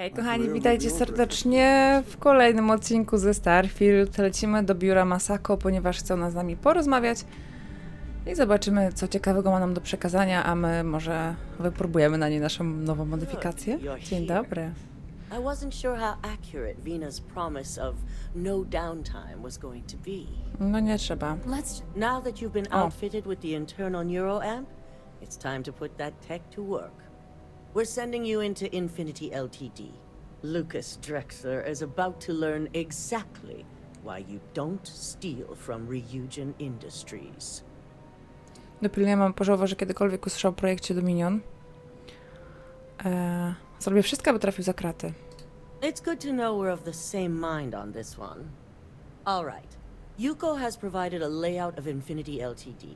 Hej kochani, witajcie serdecznie w kolejnym odcinku ze Starfield. Lecimy do biura Masako, ponieważ chcą nas z nami porozmawiać i zobaczymy, co ciekawego ma nam do przekazania, a my może wypróbujemy na niej naszą nową modyfikację. Dzień dobry. I wasn't sure how accurate Vina's promise of no downtime was going to be. No nie trzeba. Now that you've been outfitted with the internal neuroamp, it's time to put that tech to work. We're sending you into Infinity Ltd. Lucas Drexler is about to learn exactly why you don't steal from Ryujin Industries. Dopilnie mam pożałować, że kiedykolwiek usłyszał o projekcie Dominion. Zrobię wszystko, aby trafił za kraty. It's good to know we're of the same mind on this one. All right. Yuko has provided a layout of Infinity Ltd.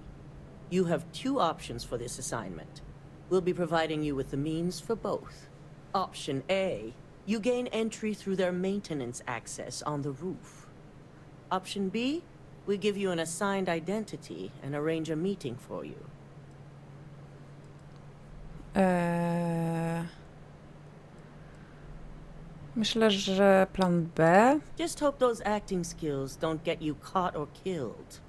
You have two options for this assignment. We'll be providing you with the means for both. Option A, you gain entry through their maintenance access on the roof. Option B, we give you an assigned identity and arrange a meeting for you. Myślę, że plan B. Just hope those acting skills don't get you caught or killed.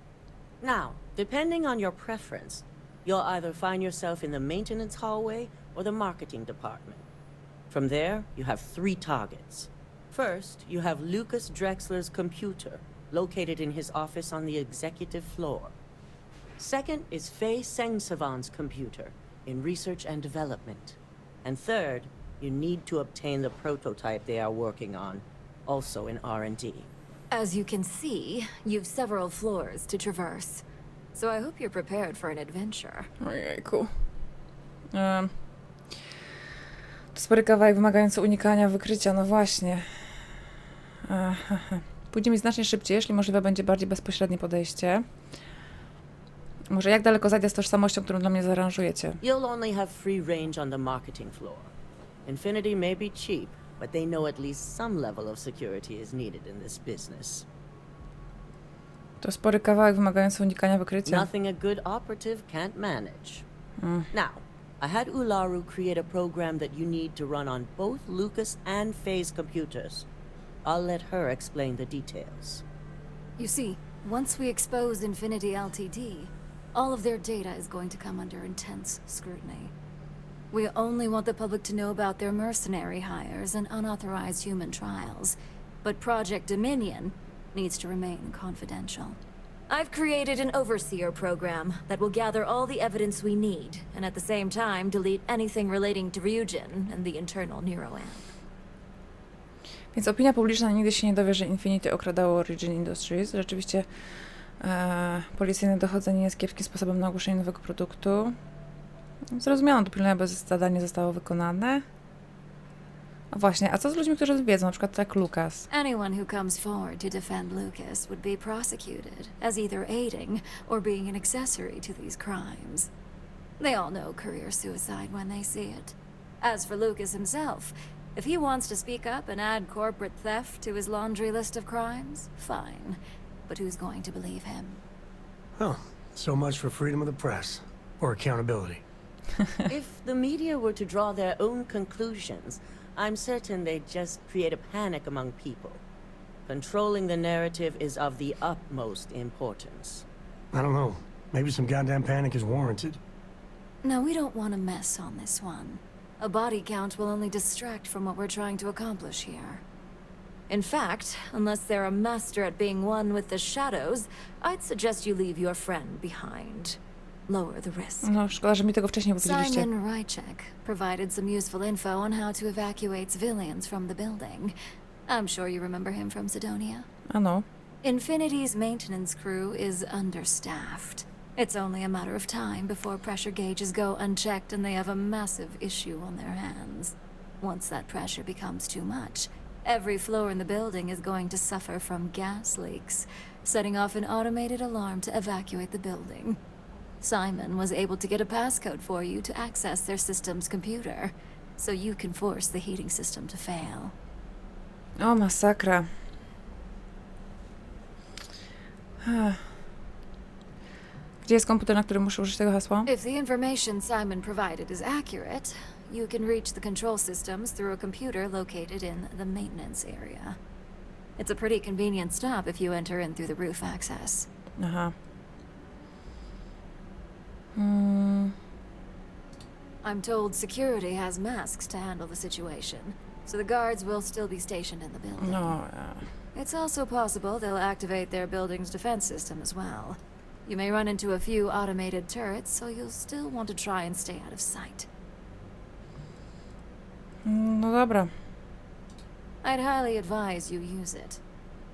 Now, depending on your preference, you'll either find yourself in the maintenance hallway or the marketing department. From there, you have three targets. First, you have Lucas Drexler's computer, located in his office on the executive floor. Second is Faye Sengsavan's computer, in research and development. And third, you need to obtain the prototype they are working on, also in R&D. As you can see, you've several floors to traverse. So I hope you're prepared for an adventure. Ojejku. To spory kawałek wymagający unikania wykrycia, no właśnie. Pójdzie mi znacznie szybciej, jeśli możliwe będzie bardziej bezpośrednie podejście. Może jak daleko zajdę z tożsamością, którą dla mnie zaaranżujecie? You'll only have free range on the marketing floor. Infinity may be cheap, but they know at least some level of security is needed in this business. To spory kawałek wymagający unikania wykrycia. Nothing a good operative can't manage. Now, I had Ularu create a program that you need to run on both Lucas and Faye's computers. I'll let her explain the details. You see, once we expose Infinity Ltd, all of their data is going to come under intense scrutiny. We only want the public to know about their mercenary hires and unauthorized human trials, but Project Dominion needs to remain confidential. I've created an overseer program that will gather all the evidence we need, and at the same time delete anything relating to Ryujin and the internal neuroamp. Więc opinia publiczna nigdy się nie dowie, że Infinity okradało Ryujin Industries. Rzeczywiście policyjne dochodzenie jest kiepskim sposobem na ogłoszenie nowego produktu. Zrozumiano, dopilnuję, aby zadanie zostało wykonane. A właśnie, a co z ludźmi, którzy wiedzą, na przykład tak Lucas? Anyone who comes forward to defend Lucas would be prosecuted as either aiding or being an accessory to these crimes. They all know career suicide when they see it. As for Lucas himself, if he wants to speak up and add corporate theft to his laundry list of crimes, fine. But who's going to believe him? Oh, so much for freedom of the press. Or accountability. If the media were to draw their own conclusions, I'm certain they'd just create a panic among people. Controlling the narrative is of the utmost importance. I don't know. Maybe some goddamn panic is warranted. No, we don't want to mess on this one. A body count will only distract from what we're trying to accomplish here. In fact, unless they're a master at being one with the shadows, I'd suggest you leave your friend behind. Lower the risk. No, szkoda, że mi tego wcześniej nie powiedzieliście. Simon Rychek provided some useful info on how to evacuate civilians from the building. I'm sure you remember him from Sidonia. A no. Infinity's maintenance crew is understaffed. It's only a matter of time before pressure gauges go unchecked and they have a massive issue on their hands. Once that pressure becomes too much, every floor in the building is going to suffer from gas leaks, setting off an automated alarm to evacuate the building. Simon was able to get a passcode for you to access their system's computer, so you can force the heating system to fail. O, masakra. Gdzie jest komputer, na którym muszę użyć tego hasła? If the information Simon provided is accurate, you can reach the control systems through a computer located in the maintenance area. It's a pretty convenient stop if you enter in through the roof access. Aha. I'm told security has masks to handle the situation, so the guards will still be stationed in the building. No, It's also possible they'll activate their building's defense system as well. You may run into a few automated turrets, so you'll still want to try and stay out of sight. no dobra. I'd highly advise you use it.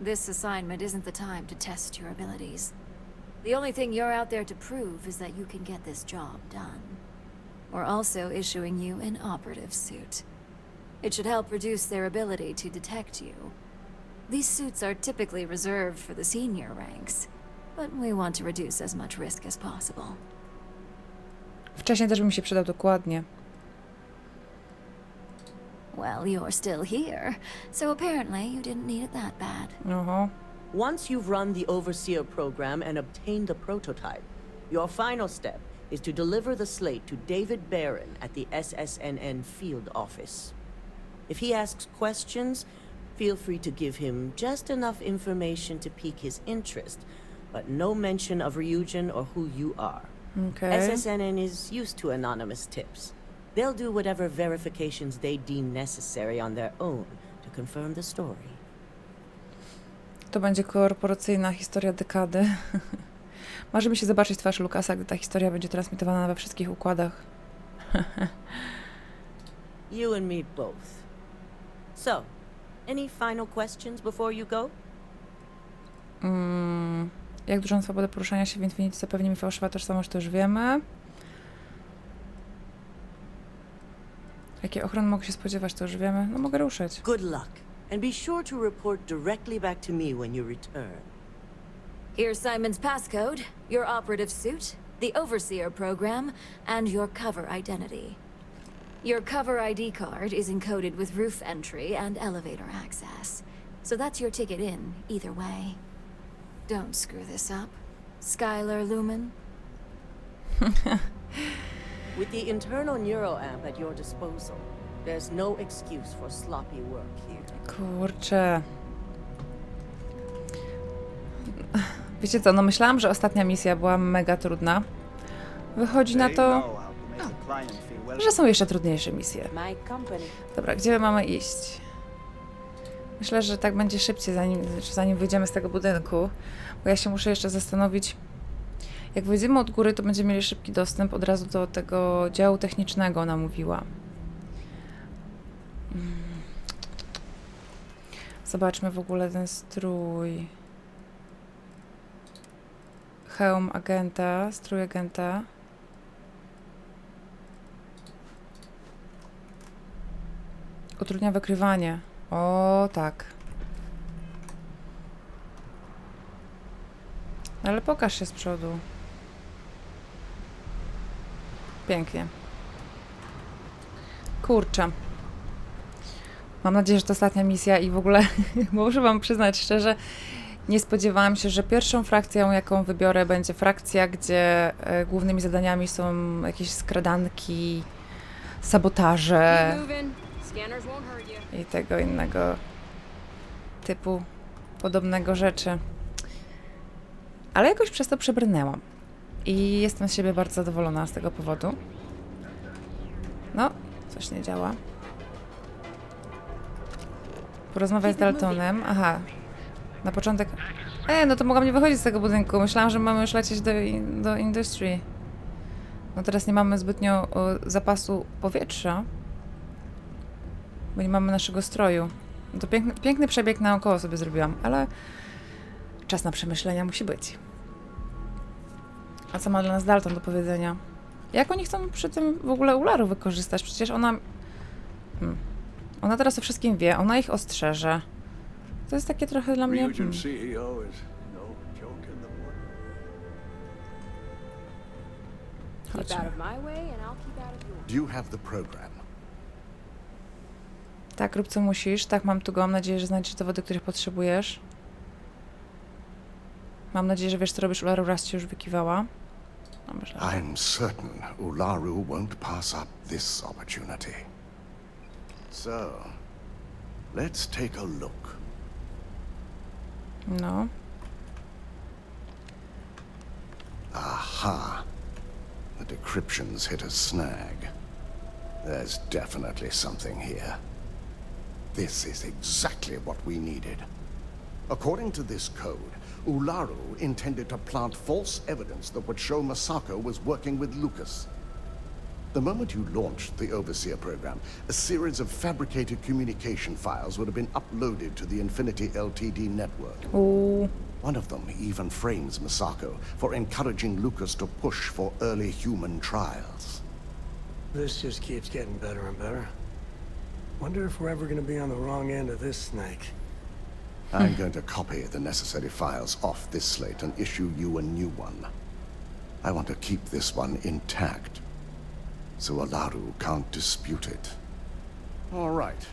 This assignment isn't the time to test your abilities. The only thing you're out there to prove is that you can get this job done. We're also issuing you an operative suit. It should help reduce their ability to detect you. These suits are typically reserved for the senior ranks, but we want to reduce as much risk as possible. Wcześniej też by mi się przydał dokładnie. Well, you're still here, so apparently you didn't need it that bad. Oho. Once you've run the Overseer program and obtained the prototype, your final step is to deliver the slate to David Barron at the SSNN field office. If he asks questions, feel free to give him just enough information to pique his interest, but no mention of Ryujin or who you are. Okay. SSNN is used to anonymous tips. They'll do whatever verifications they deem necessary on their own to confirm the story. To będzie korporacyjna historia dekady. Marzy mi się zobaczyć twarz Lukasa, gdy ta historia będzie transmitowana we wszystkich układach. You and me both. So, any final questions before you go? Jak dużą swobodę poruszania się w Infinity zapewni mi fałszywa tożsamość, to już wiemy. Jakiej ochrony mogę się spodziewać, to już wiemy. No mogę ruszyć. Good luck, and be sure to report directly back to me when you return. Here's Simon's passcode, your operative suit, the Overseer program, and your cover identity. Your cover ID card is encoded with roof entry and elevator access, so that's your ticket in, either way. Don't screw this up, Skylar Lumen. With the internal neuroamp at your disposal, there's no excuse for sloppy work here. Kurczę. Wiecie co, no myślałam, że ostatnia misja była mega trudna. Wychodzi na to, że są jeszcze trudniejsze misje. Dobra, gdzie my mamy iść? Myślę, że tak będzie szybciej, zanim wyjdziemy z tego budynku, bo ja się muszę jeszcze zastanowić. Jak wyjdziemy od góry, to będziemy mieli szybki dostęp od razu do tego działu technicznego, ona mówiła. Zobaczmy w ogóle ten strój. Hełm agenta, strój agenta. Utrudnia wykrywanie. O, tak. Ale pokaż się z przodu. Pięknie. Kurczę. Mam nadzieję, że to ostatnia misja i w ogóle muszę wam przyznać szczerze, nie spodziewałam się, że pierwszą frakcją, jaką wybiorę, będzie frakcja, gdzie głównymi zadaniami są jakieś skradanki, sabotaże i tego innego typu podobnego rzeczy. Ale jakoś przez to przebrnęłam. I jestem z siebie bardzo zadowolona z tego powodu. No, coś nie działa. Porozmawiać z Daltonem. Aha. Na początek... no to mogłam nie wychodzić z tego budynku. Myślałam, że mamy już lecieć do Industry. No teraz nie mamy zbytnio zapasu powietrza. Bo nie mamy naszego stroju. No to piękny przebieg naokoło sobie zrobiłam, ale czas na przemyślenia musi być. A co ma dla nas Dalton do powiedzenia? Jak oni chcą przy tym w ogóle Ularu wykorzystać? Przecież ona... Ona teraz o wszystkim wie, ona ich ostrzeże. To jest takie trochę dla mnie... Ryujin CEO is no joke in the morning. Chodźmy. Do you have the program? Tak, rób co musisz. Tak, mam tu go. Mam nadzieję, że znajdziesz dowody, których potrzebujesz. Mam nadzieję, że wiesz, co robisz. Ularu raz ci już wykiwała. Dobrze. I'm certain Ularu won't pass up this opportunity. So, let's take a look. No. Aha. The decryptions hit a snag. There's definitely something here. This is exactly what we needed. According to this code, Ularu intended to plant false evidence that would show Masako was working with Lucas. The moment you launched the Overseer program, a series of fabricated communication files would have been uploaded to the Infinity Ltd network. Uuu. One of them even frames Masako for encouraging Lucas to push for early human trials. This just keeps getting better and better. Wonder if we're ever gonna be on the wrong end of this snake. I'm going to copy the necessary files off this slate and issue you a new one. I want to keep this one intact, so Ularu can't dispute it. All right.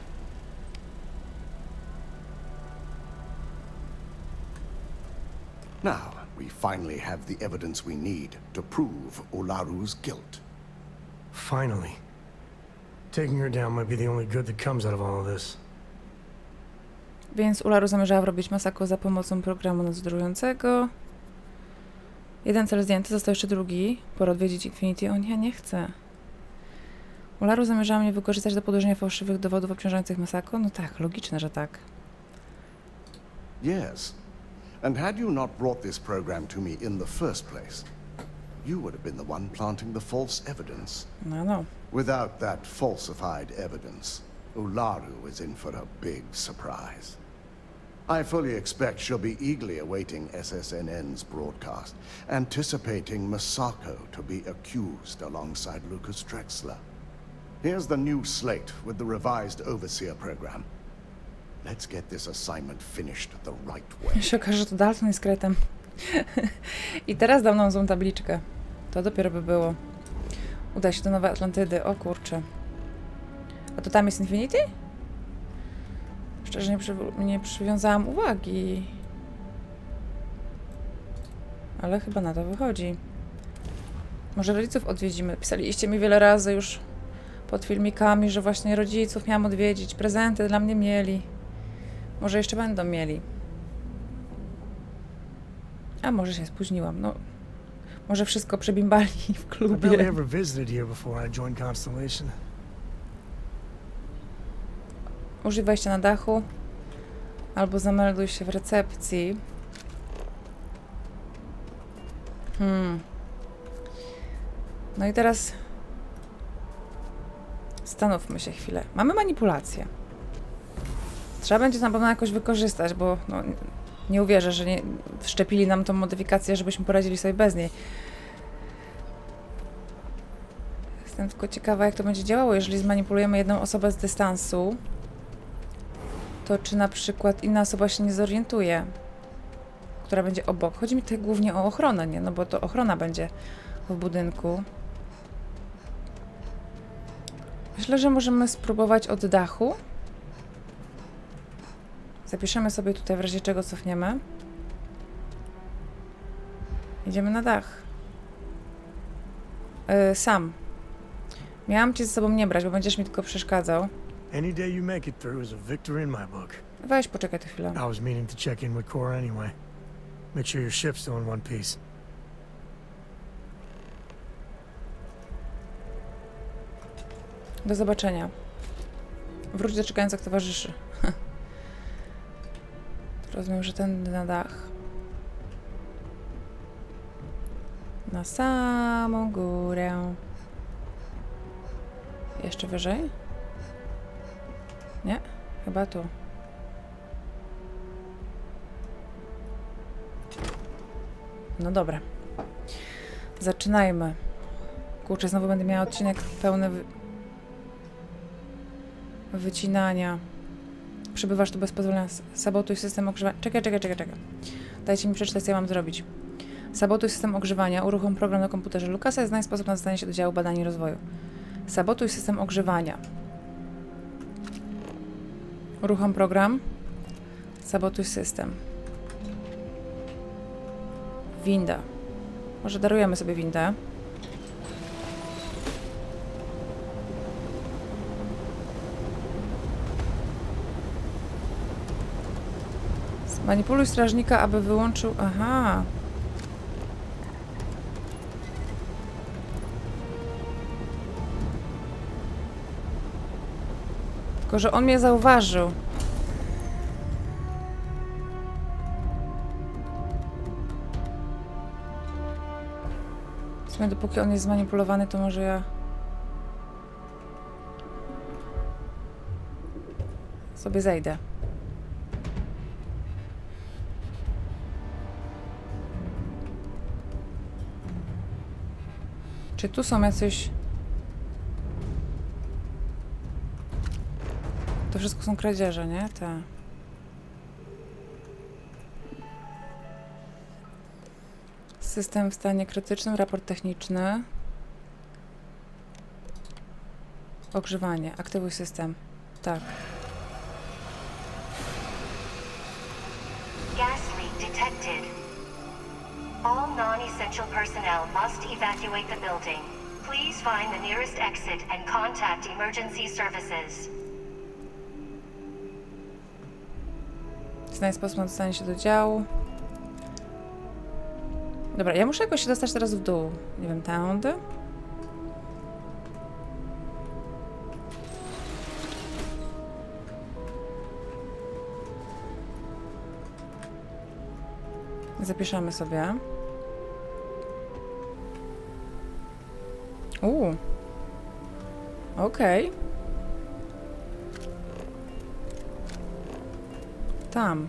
Now, we finally have the evidence we need to prove Ularu's guilt. Finally. Taking her down might be the only good that comes out of all of this. Więc Ularu zamierzała wrobić Masako za pomocą programu nadzorującego. Jeden cel zdjęty, został jeszcze drugi. Pora odwiedzić Infinity. O nie, ja nie chcę. Ularu zamierzała mnie wykorzystać do podłożenia fałszywych dowodów obciążających Masako? No tak, logiczne, że tak. Yes. And had you not brought this program to me in the first place, you would have been the one planting the false evidence. No. Without that falsified evidence, Ularu is in for a big surprise. I fully expect she'll be eagerly awaiting SSNN's broadcast, anticipating Masako to be accused alongside Lucas Drexler. Here's the new slate with the revised Overseer program. Let's get this assignment finished the right way. się okaże, że to Dalton jest kretem. I teraz dał nam złą tabliczkę. To dopiero by było. Uda się do Nowej Atlantydy. O kurczę. A to tam jest Infinity? Szczerze nie przywiązałam uwagi. Ale chyba na to wychodzi. Może rodziców odwiedzimy. Pisaliście mi wiele razy już pod filmikami, że właśnie rodziców miałam odwiedzić. Prezenty dla mnie mieli. Może jeszcze będą mieli. A może się spóźniłam. No, może wszystko przebimbali w I barely klubie. ever visited here before I joined Constellation. Użyj wejścia na dachu. Albo zamelduj się w recepcji. No i teraz zastanówmy się chwilę. Mamy manipulację. Trzeba będzie to na pewno jakoś wykorzystać, bo no, nie uwierzę, że nie wszczepili nam tą modyfikację, żebyśmy poradzili sobie bez niej. Jestem tylko ciekawa, jak to będzie działało, jeżeli zmanipulujemy jedną osobę z dystansu, to czy na przykład inna osoba się nie zorientuje, która będzie obok. Chodzi mi tutaj głównie o ochronę, nie? No bo to ochrona będzie w budynku. Myślę, że możemy spróbować od dachu. Zapiszemy sobie tutaj, w razie czego cofniemy. Idziemy na dach. Sam. Miałam cię ze sobą nie brać, bo będziesz mi tylko przeszkadzał. Any day you make it through is a victory in my book. Weź, poczekaj tu chwilę. I was meaning to check in with Cora anyway. Make sure your ship's still in one piece. Do zobaczenia. Wróć do czekających towarzyszy. Rozumiem, że tędy na dach. Na samą górę. Jeszcze wyżej? Nie? Chyba tu. No dobra. Zaczynajmy. Kurczę, znowu będę miała odcinek pełny wycinania. Przybywasz tu bez pozwolenia. Sabotuj system ogrzewania. Czekaj. Dajcie mi przeczytać, co ja mam zrobić. Sabotuj system ogrzewania. Uruchom program na komputerze Lucasa i znajdź sposób na dostanie się do działu badań i rozwoju. Sabotuj system ogrzewania. Uruchom program. Sabotuj system. Winda. Może darujemy sobie windę. Manipuluj strażnika, aby wyłączył... Aha. Tylko, że on mnie zauważył. W sumie dopóki on jest zmanipulowany, to może ja... sobie zejdę. Czy tu są jacyś... To wszystko są kradzieże, nie? Te. System w stanie krytycznym, raport techniczny. Ogrzewanie. Aktywuj system. Tak. Gas leak detected. All non-essential personnel must evacuate the building. Please find the nearest exit and contact emergency services. Znajdź sposób na dostanie się do działu. Dobra, ja muszę jakoś się dostać teraz w dół. Nie wiem, tędy? Zapiszemy sobie. Okej. Tam.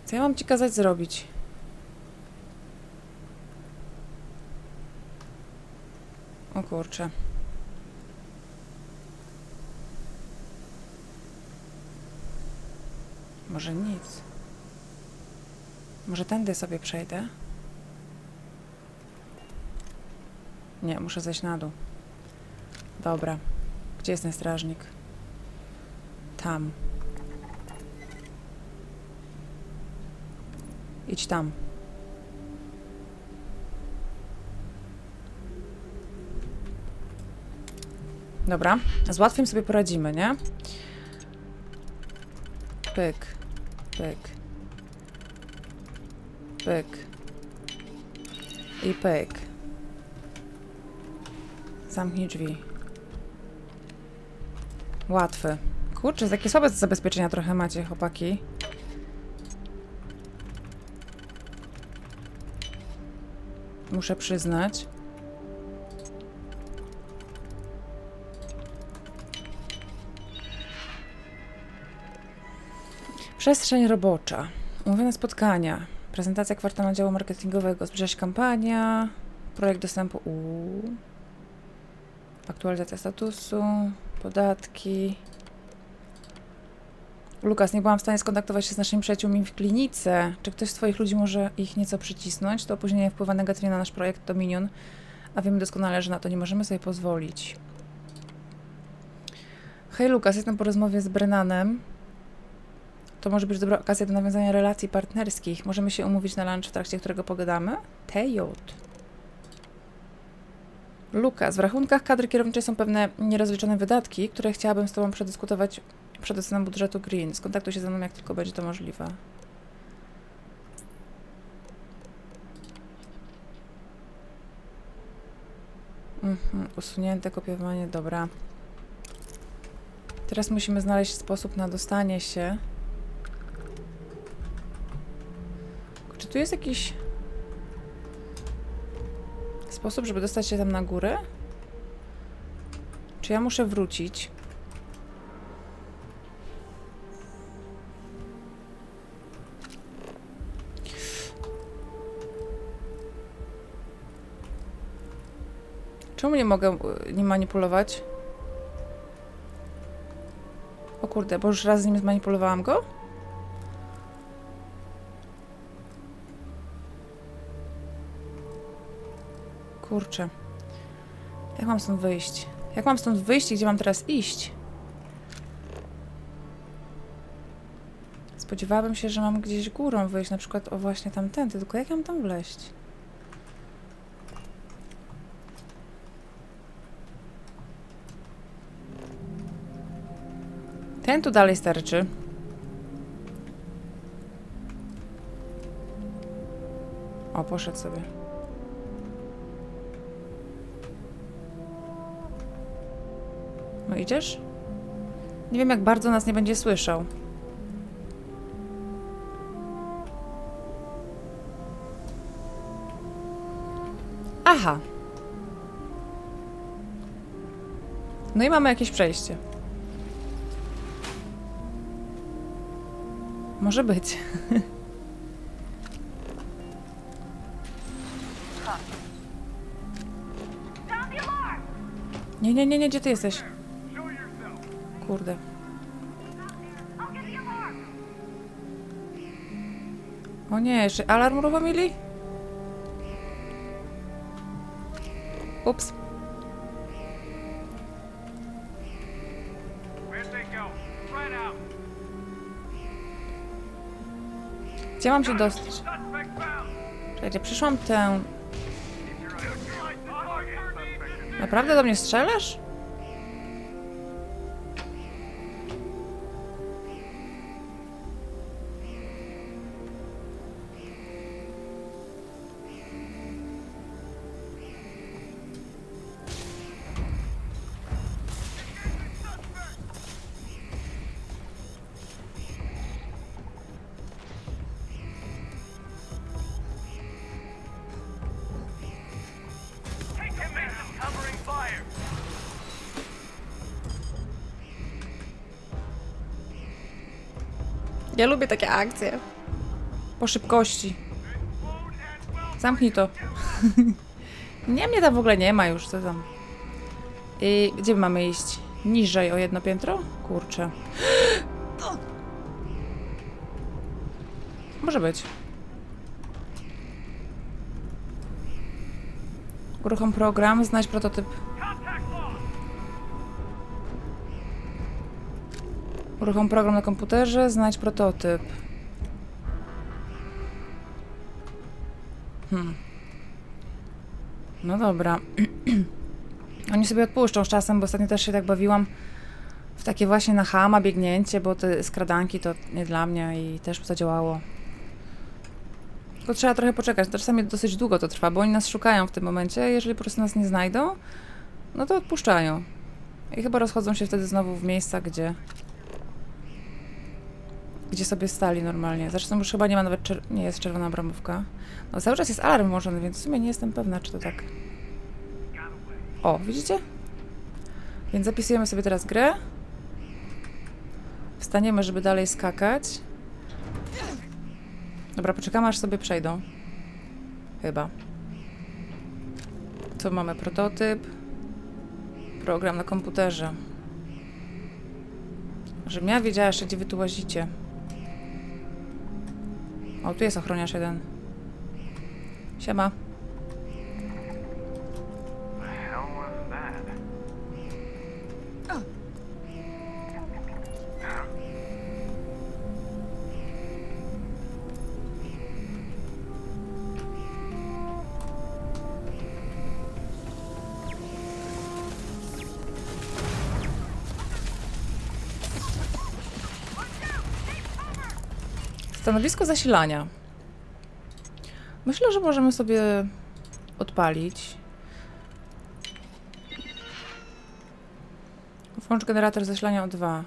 Co ja mam ci kazać zrobić? O kurczę. Może nic. Może tędy sobie przejdę? Nie, muszę zejść na dół. Dobra. Gdzie jest ten strażnik? Tam. Idź tam. Dobra. Z łatwym sobie poradzimy, nie? Pyk. Pyk. Pyk. I pyk. Zamknij drzwi. Łatwy. Kurczę, takie słabe zabezpieczenia trochę macie, chłopaki. Muszę przyznać. Przestrzeń robocza. Umówione spotkania. Prezentacja kwartalnego działu marketingowego. Zbliża się kampania. Projekt dostępu. Aktualizacja statusu. Podatki. Lukas, nie byłam w stanie skontaktować się z naszymi przyjaciółmi w klinice. Czy ktoś z twoich ludzi może ich nieco przycisnąć? To opóźnienie wpływa negatywnie na nasz projekt Dominion, a wiemy doskonale, że na to nie możemy sobie pozwolić. Hej Lukas, jestem po rozmowie z Brennanem. To może być dobra okazja do nawiązania relacji partnerskich. Możemy się umówić na lunch, w trakcie którego pogadamy? Hejo. Lukas, w rachunkach kadry kierowniczej są pewne nierozliczone wydatki, które chciałabym z tobą przedyskutować przed oceną budżetu Green. Skontaktuj się ze mną, jak tylko będzie to możliwe. Usunięte kopiowanie, dobra. Teraz musimy znaleźć sposób na dostanie się. Czy tu jest jakiś sposób, żeby dostać się tam na górę? Czy ja muszę wrócić? Czemu nie mogę nim manipulować? O kurde, bo już raz z nim zmanipulowałam go? Kurczę. Jak mam stąd wyjść? Jak mam stąd wyjść i gdzie mam teraz iść? Spodziewałabym się, że mam gdzieś górą wyjść, na przykład o właśnie tamtędy, tylko jak ja mam tam wleźć? Ten tu dalej starczy. O, poszedł sobie. No idziesz? Nie wiem, jak bardzo nas nie będzie słyszał. Aha. No i mamy jakieś przejście. Może być. Nie, nie, nie, nie, gdzie ty jesteś? Kurde. O nie, jeszcze alarm uruchomili? Ups. Gdzie mam się dostać? Czekajcie, przyszłam tę... Naprawdę do mnie strzelasz? Ja lubię takie akcje. Po szybkości. Zamknij to. Nie, mnie tam w ogóle nie ma już, co tam. I gdzie mamy iść? Niżej o jedno piętro? Kurczę. Może być. Uruchom program, znajdź prototyp. Uruchom program na komputerze, znajdź prototyp. No dobra. Oni sobie odpuszczą z czasem, bo ostatnio też się tak bawiłam w takie właśnie na chama biegnięcie, bo te skradanki to nie dla mnie i też zadziałało. Tylko trzeba trochę poczekać. To czasami dosyć długo to trwa, bo oni nas szukają w tym momencie. Jeżeli po prostu nas nie znajdą, no to odpuszczają. I chyba rozchodzą się wtedy znowu w miejsca, gdzie sobie stali normalnie. Zresztą już chyba nie ma nawet nie jest czerwona bramówka. No cały czas jest alarm włączony, więc w sumie nie jestem pewna, czy to tak. O, widzicie? Więc zapisujemy sobie teraz grę. Wstaniemy, żeby dalej skakać. Dobra, poczekamy, aż sobie przejdą. Chyba. Co mamy? Prototyp. Program na komputerze. Żebym ja wiedziała jeszcze, gdzie wy tu łazicie. O, tu jest ochroniarz jeden. Siema. Stanowisko zasilania. Myślę, że możemy sobie odpalić. Włącz generator zasilania o 2.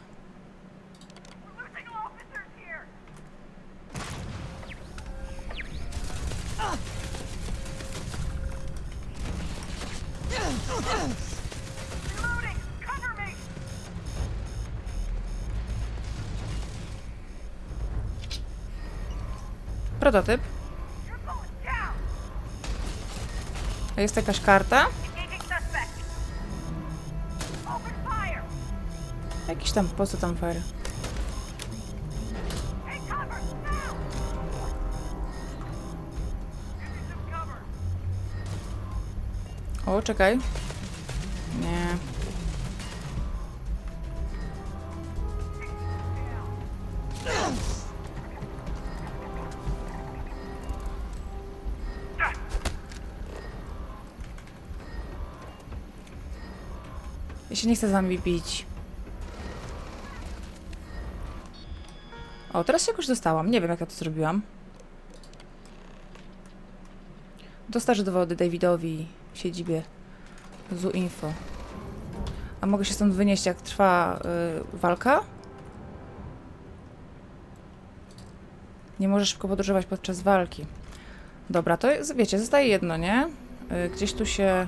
Prototyp. A jest jakaś karta? Jakiś tam, po co tam fire? O, czekaj. Nie. Ja się nie chcę z wami bić. O, teraz się jakoś dostałam. Nie wiem, jak ja to zrobiłam. Dostarcz dowody Davidowi w siedzibie ZU Info. A mogę się stąd wynieść, jak trwa walka? Nie możesz szybko podróżować podczas walki. Dobra, to jest, wiecie, zostaje jedno, nie? Gdzieś tu się...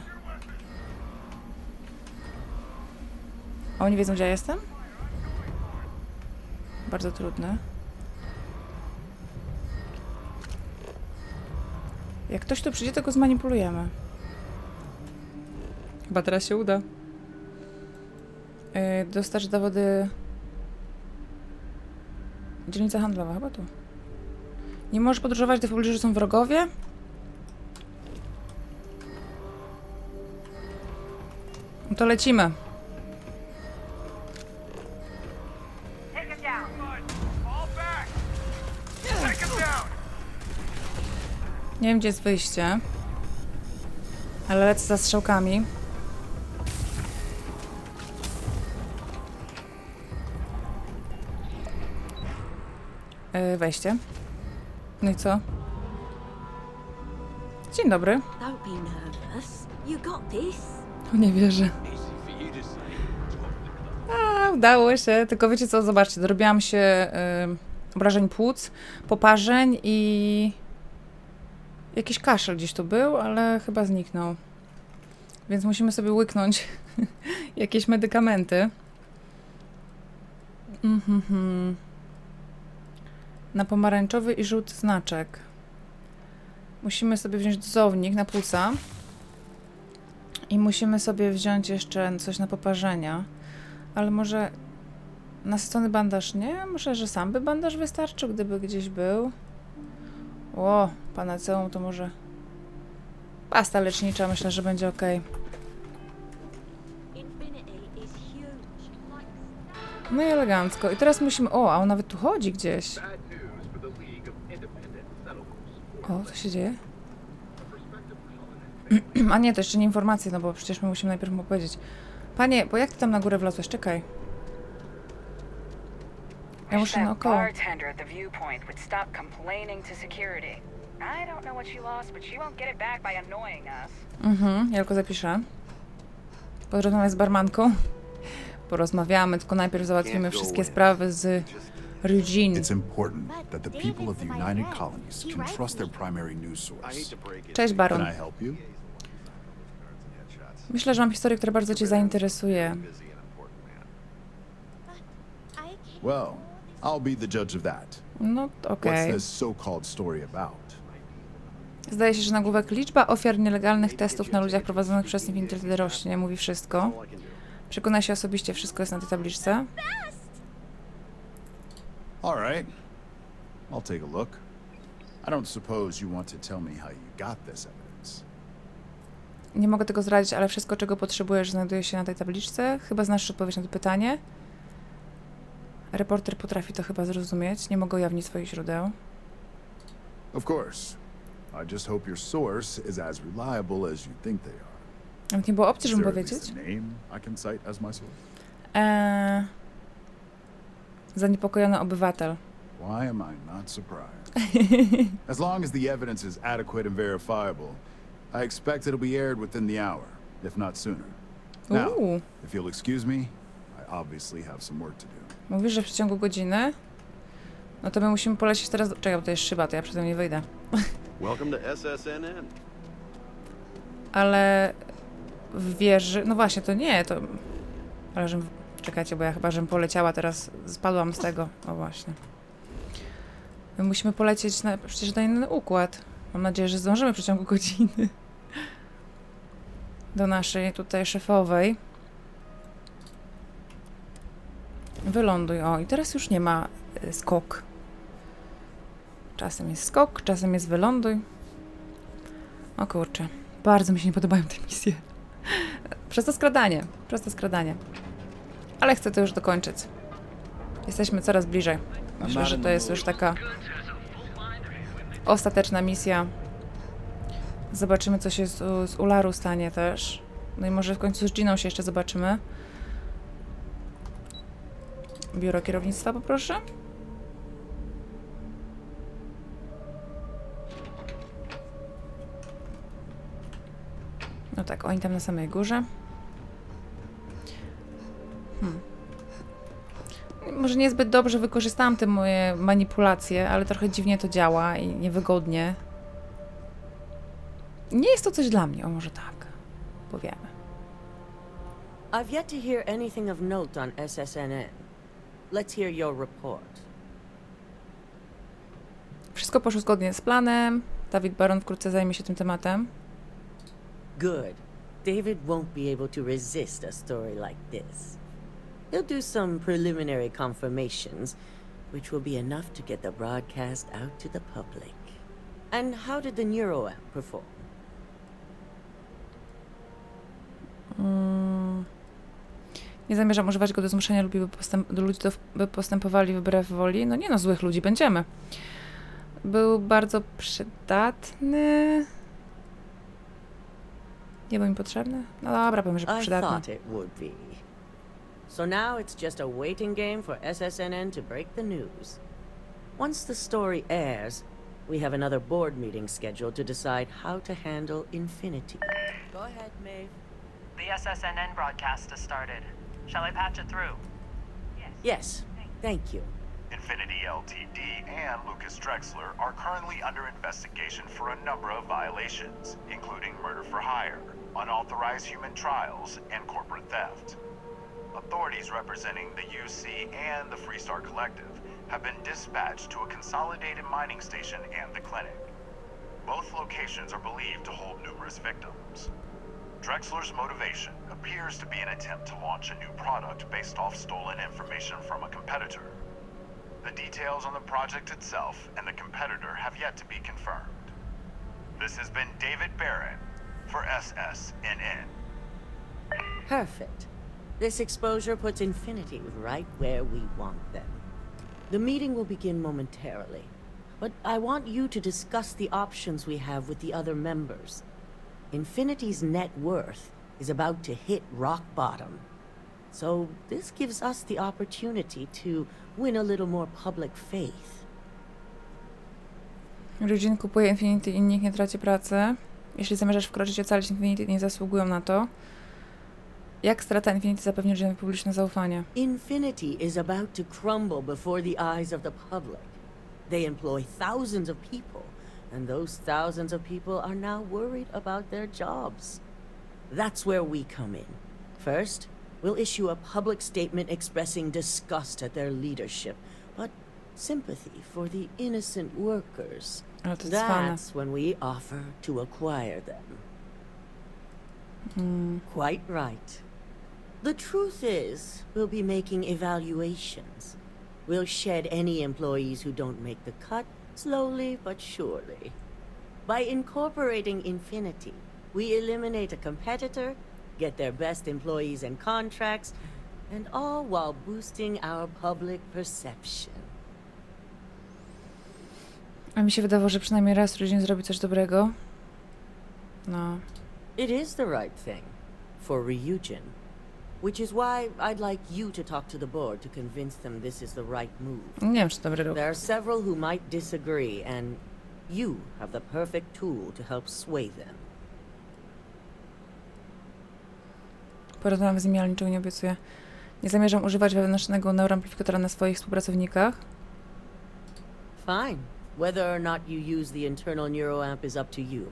A oni wiedzą, gdzie ja jestem? Bardzo trudne. Jak ktoś tu przyjdzie, to go zmanipulujemy. Chyba teraz się uda. Dostarcz dowody... Dzielnica handlowa, chyba tu. Nie możesz podróżować, gdy w pobliżu są wrogowie? No to lecimy. Nie wiem, gdzie jest wyjście. Ale lecę za strzałkami. Wejście. No i co? Dzień dobry. Don't be nervous. You got this. O, nie wierzę. A, udało się. Tylko wiecie co? Zobaczcie, dorobiłam się obrażeń płuc, poparzeń i... Jakiś kaszel gdzieś tu był, ale chyba zniknął. Więc musimy sobie łyknąć jakieś medykamenty. Na pomarańczowy i żółty znaczek. Musimy sobie wziąć dozownik na płuca. I musimy sobie wziąć jeszcze coś na poparzenia. Ale może nasycony bandaż nie? Może, że sam by bandaż wystarczył, gdyby gdzieś był. O, panaceum to może... Pasta lecznicza, myślę, że będzie ok. No i elegancko. I teraz musimy... O, a on nawet tu chodzi gdzieś. O, co się dzieje? A nie, to jeszcze nie informacje, no bo przecież my musimy najpierw mu powiedzieć. Panie, bo jak ty tam na górę wlazłeś? Czekaj. Ja muszę naokoło. Ja tylko zapiszę. Porozmawiam z barmanką. Porozmawiamy, tylko najpierw załatwimy wszystkie sprawy z Ryujin. It's important that the people of the United Colonies can trust their primary news source. Cześć, Baron. Can I help you? Myślę, że mam historię, która bardzo cię zainteresuje. Well, I'll be the judge of that. No, okej. What's this so-called story about? Zdaje się, że nagłówek liczba ofiar nielegalnych testów na ludziach prowadzonych przez Infinity rośnie. Mówi wszystko. Przekonaj się osobiście, wszystko jest na tej tabliczce. All right. I'll take a look. I don't suppose you want to tell me how you got this evidence. Nie mogę tego zdradzić, ale wszystko, czego potrzebujesz, znajduje się na tej tabliczce. Chyba znasz odpowiedź na to pytanie. Reporter potrafi to chyba zrozumieć. Nie mogę ujawnić swoich źródeł. Of course. I just hope your source is as reliable as you think they are. Nawet nie było opcji, Is żeby there at least powiedzieć. a name I can cite as my source? Zaniepokojony obywatel. Why am I not surprised? As long as the evidence is adequate and verifiable, I expect it'll be aired within the hour, if not sooner. Now, if you'll excuse me, I obviously have some work to do. Mówisz, że w przeciągu godziny? No to my musimy polecieć teraz... Czekaj, bo to jest szyba, to ja przed nie wyjdę. Welcome to SSNN. Ale w wieży... No właśnie, to nie, to... Ale żem... Czekajcie, bo ja chyba, żem poleciała teraz, spadłam z tego. O właśnie. My musimy polecieć na... przecież na inny układ. Mam nadzieję, że zdążymy w przeciągu godziny. Do naszej tutaj szefowej. Wyląduj. O, i teraz już nie ma skok. Czasem jest skok, czasem jest wyląduj. O kurczę. Bardzo mi się nie podobają te misje. Przez to skradanie. Ale chcę to już dokończyć. Jesteśmy coraz bliżej. Myślę, że to jest już taka ostateczna misja. Zobaczymy, co się z Ularu stanie też. No i może w końcu z Giną się jeszcze zobaczymy. Biuro kierownictwa poproszę. No tak, oni tam na samej górze. Może niezbyt dobrze wykorzystałam te moje manipulacje, ale trochę dziwnie to działa i niewygodnie. Nie jest to coś dla mnie, o może tak powiemy. I've yet to hear anything of note on SSNN. Let's hear your report. Wszystko poszło zgodnie z planem. Dawid Baron wkrótce zajmie się tym tematem. Good. David won't be able to resist a story like this. He'll do some preliminary confirmations, which will be enough to get the broadcast out to the public. And how did the neuroamp perform? Nie zamierzam używać go do zmuszenia ludzi, by postępowali wbrew woli. No nie no, złych ludzi będziemy. Był bardzo przydatny. Nie był mi potrzebny? No dobra, powiem, że I przydatny. thought it would be. So now it's just a waiting game for SSNN to break the news. Once the story airs, we have another board meeting scheduled to decide how to handle Infinity. Go ahead, Maeve. The SSNN broadcast has started. Shall I patch it through? Yes, thank you. Infinity Ltd. and Lucas Drexler are currently under investigation for a number of violations, including murder for hire, unauthorized human trials, and corporate theft. Authorities representing the UC and the Freestar Collective have been dispatched to a consolidated mining station and the clinic. Both locations are believed to hold numerous victims. Drexler's motivation appears to be an attempt to launch a new product based off stolen information from a competitor. The details on the project itself and the competitor have yet to be confirmed. This has been David Barron for SSNN. Perfect. This exposure puts Infinity right where we want them. The meeting will begin momentarily, but I want you to discuss the options we have with the other members. Infinity's net worth is about to hit rock bottom. So this gives us the opportunity to win a little more public faith. Ryujin kupuje Infinity i nikt nie traci pracy. Jeśli zamierzasz wkroczyć i ocalić Infinity, nie zasługują na to. Jak strata Infinity zapewni ludziom publiczne zaufanie? Infinity is about to crumble before the eyes of the public. They employ thousands of people, and those thousands of people are now worried about their jobs. That's where we come in. First, we'll issue a public statement expressing disgust at their leadership, but sympathy for the innocent workers. Ale to cwane. That's when we offer to acquire them. Quite right. The truth is, we'll be making evaluations. We'll shed any employees who don't make the cut, slowly but surely. By incorporating Infinity, we eliminate a competitor, get their best employees and contracts, and all while boosting our public perception. A mi się wydawało, że przynajmniej raz Ryujin zrobi coś dobrego. No. It is the right thing for Ryujin, which is why I'd like you to talk to the board to convince them this is the right move. Nie wiem, czy dobry ruch. There are several who might disagree, and you have the perfect tool to help sway them. Porozmawiam z nimi, ale niczego nie obiecuję. Nie zamierzam używać wewnętrznego neuroamplifikatora na swoich współpracownikach. Fine. Whether or not you use the internal neuroamp is up to you,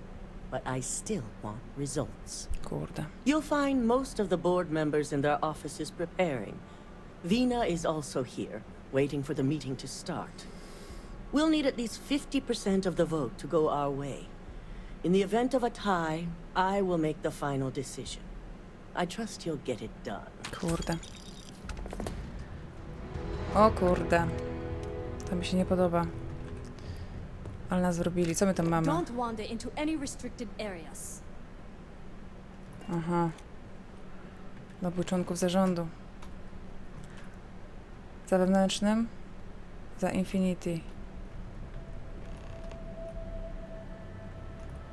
but I still want results. Kurde. You'll find most of the board members in their offices preparing. Vina is also here, waiting for the meeting to start. We'll need at least 50% of the vote to go our way. In the event of a tie, I will make the final decision. I trust you'll get it done. Kurde. O kurde. To mi się nie podoba. Ale nas zrobili. Co my tam mamy? Don't wander into any restricted areas. Aha. Dobór członków zarządu. Za wewnętrznym? Za Infinity.